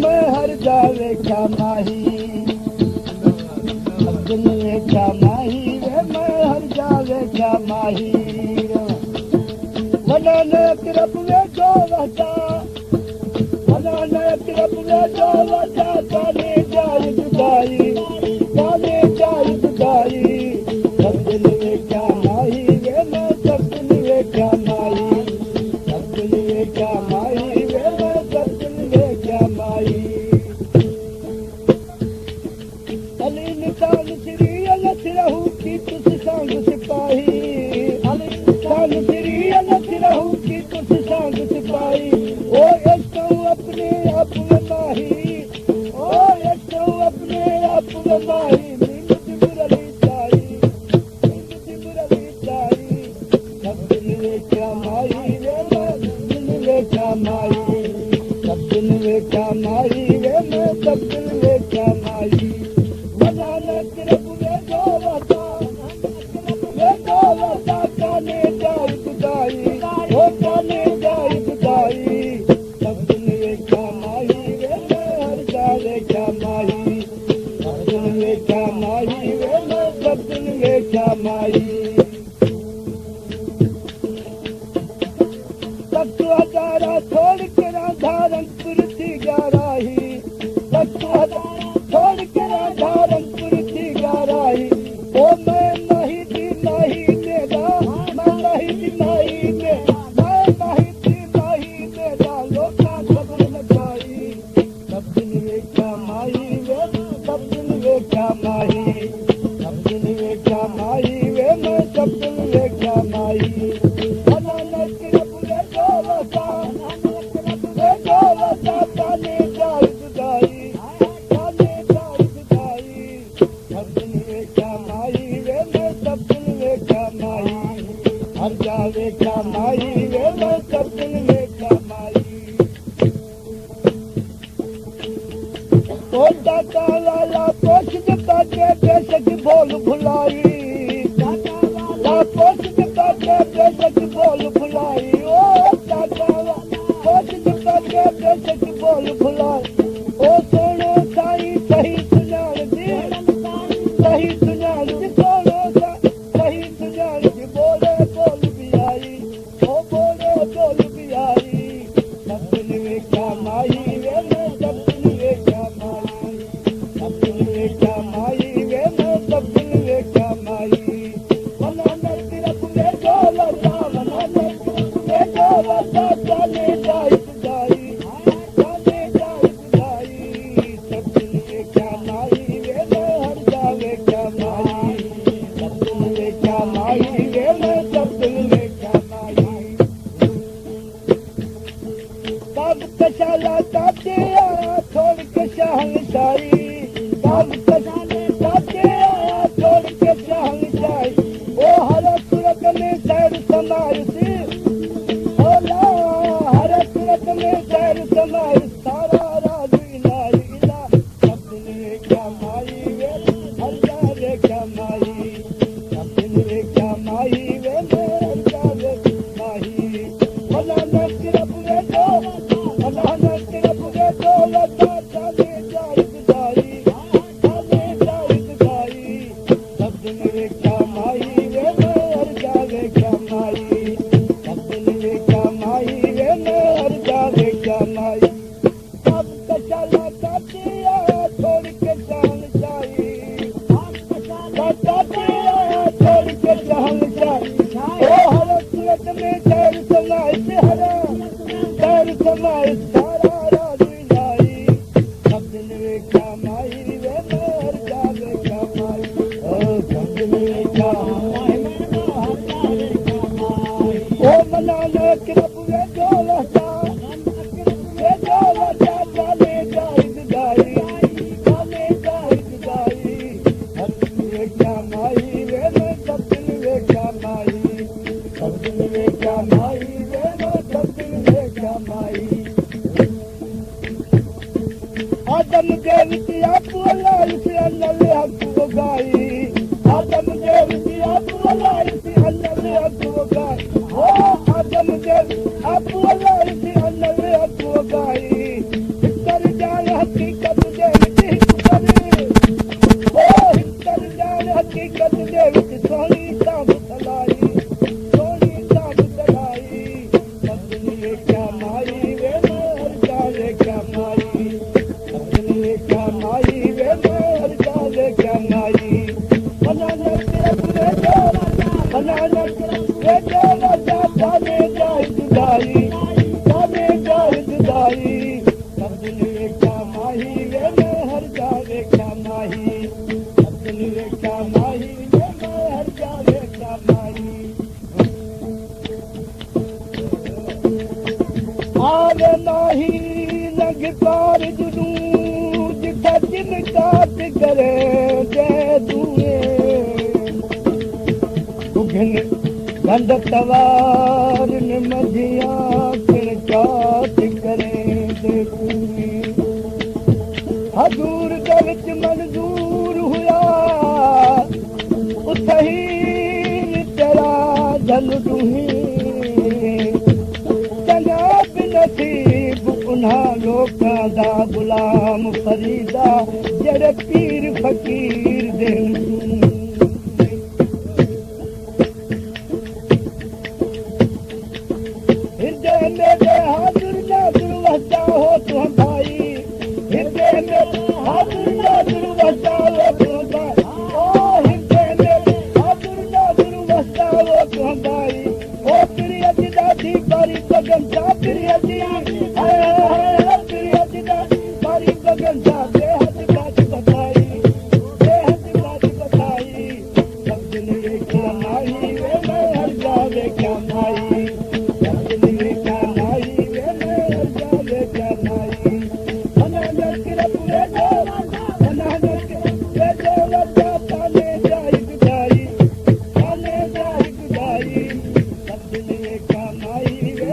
मैं हर जावे क्या माही अब्दुल वे क्या माही वे मैं हर जावे क्या माही वनाने तरफ वे जो वता वनाने तरफ वे जो वता काने जाई जुदाई अब्दुल वे क्या माही वे मैं अब्दुल वे क्या माही अब्दुल वे क्या माही वे मैं अब्दुल वे क्या माही अली निशान श्री अलथ रहू की तुस सांग सिपाही अली निशान श्री अलथ रहू की तुस सांग सिपाही ओ एक अपने आप में माही ओ एक अपने आप में माही नींद मुरली जाई अब्दुल वे क्या माही वे मैं अब्दुल वे क्या माही अब्दुल वे क्या माही वे मैं अब्दुल वे क्या माही वनाने तरफ वे जो वता काने जाई जुदाई ओ काने जाई जुदाई अब्दुल वे क्या माही वे मैं हर जावे क्या माही अब्दुल वे क्या माही वे मैं अब्दुल वे क्या माही हजारा छोड़ के राधारंगपुर थी गाराही छोड़ के राधारंगपुर थी गाराही ओ मैं नहीं थी नहीं मेरा मैं नहीं थी नहीं मेरा मैं नहीं थी नहीं मेरा लोका खबर लगाई अब्दुल वे क्या माही वे अब्दुल वे क्या माही अब्दुल वे क्या माही वे मैं अब्दुल वे क्या माही वनाने तरफ वे जो वता काने जाई जुदाई अब्दुल वे क्या माही वे मैं अब्दुल वे क्या माही हर जावे क्या माही वे मैं अब्दुल वे क्या माही ओ दाता लाला पोछ जता के बेशक भोल भुलाई दाता पोछ जता के बेशक भोल भुलाई ओ दाता पोछ जता के बेशक भोल भुलाई ओ सोनो साईं सही सुञाण दी सही सुञाण दी सोनो सही सुञाण दी बोले बोल भी आई ओ बोले बोल भी आई अब्दुल वे क्या माही वे मैं अब्दुल वे क्या माही अब्दुल वे क्या माही वे मैं अब्दुल वे क्या माही वनाने तरफ वे जो वता वनाने तरफ वे जो वता काने जाई जुदाई अब्दुल वे क्या माही वे मैं हर जावे क्या माही अब्दुल वे क्या माही वे मैं अब्दुल वे क्या माही तब कशाला ताते आया छोड़ के शहंशाही तब कशाले ताते आया छोड़ के शहंशाही ओ हर सूरत में सैर समाई सी ओला हर सूरत में सैर समाई सारा राज इला अब्दुल वे क्या माही वे हर जावे क्या माही अब्दुल वे क्या माही वे मैं हर जावे माही वनाने तरफ वे जो वनाने तरफ वे जो वता काने जाई जुदाई अब्दुल वे क्या माही वे मैं हर जावे क्या माही अब्दुल वे क्या माही वे मैं हर जावे क्या माही अब कशाला ताते आया छोड़ के शहंशाही ताते आया छोड़ के शहंशाही ओ हर सूरत में सैर समाई से हरा सैर समाई सारा राज इलाई अब्दुल वे क्या माही वे मैं हर जावे क्या माही ओ अब्दुल वे क्या माही ओ वनाने तरफ वे जो वता काने जाई जुदाई अब्दुल वे क्या माही वे मैं अब्दुल वे क्या माही अब्दुल वे क्या माही वे मैं अब्दुल वे क्या माही आदम देव की आप अल्लाह से अल्लाह हक वो गाई आदम देव की आप अल्लाह से अल्लाह हक वो गाई ओ आदम देव आप अल्लाह से अल्लाह हक वो गाई कर जाए क्या माई क्या माई वे हर जावे क्या माई मना जाने जाए जुदाई जाने जाए जुदाई क्या माही वे हर जावे क्या माही क्या माही वे हर जावे क्या माही आवे नाही लग पार जुनू जिथा चिमटात करे दे दूए गंद तवार ने मझिया चिमटात करे दे दूए हजूर दे विच मंजूर हुआ उतही तेरा जल दूही नसीब उन्हां लोकां दा गुलाम फरीदा जड़े पीर फकीर दे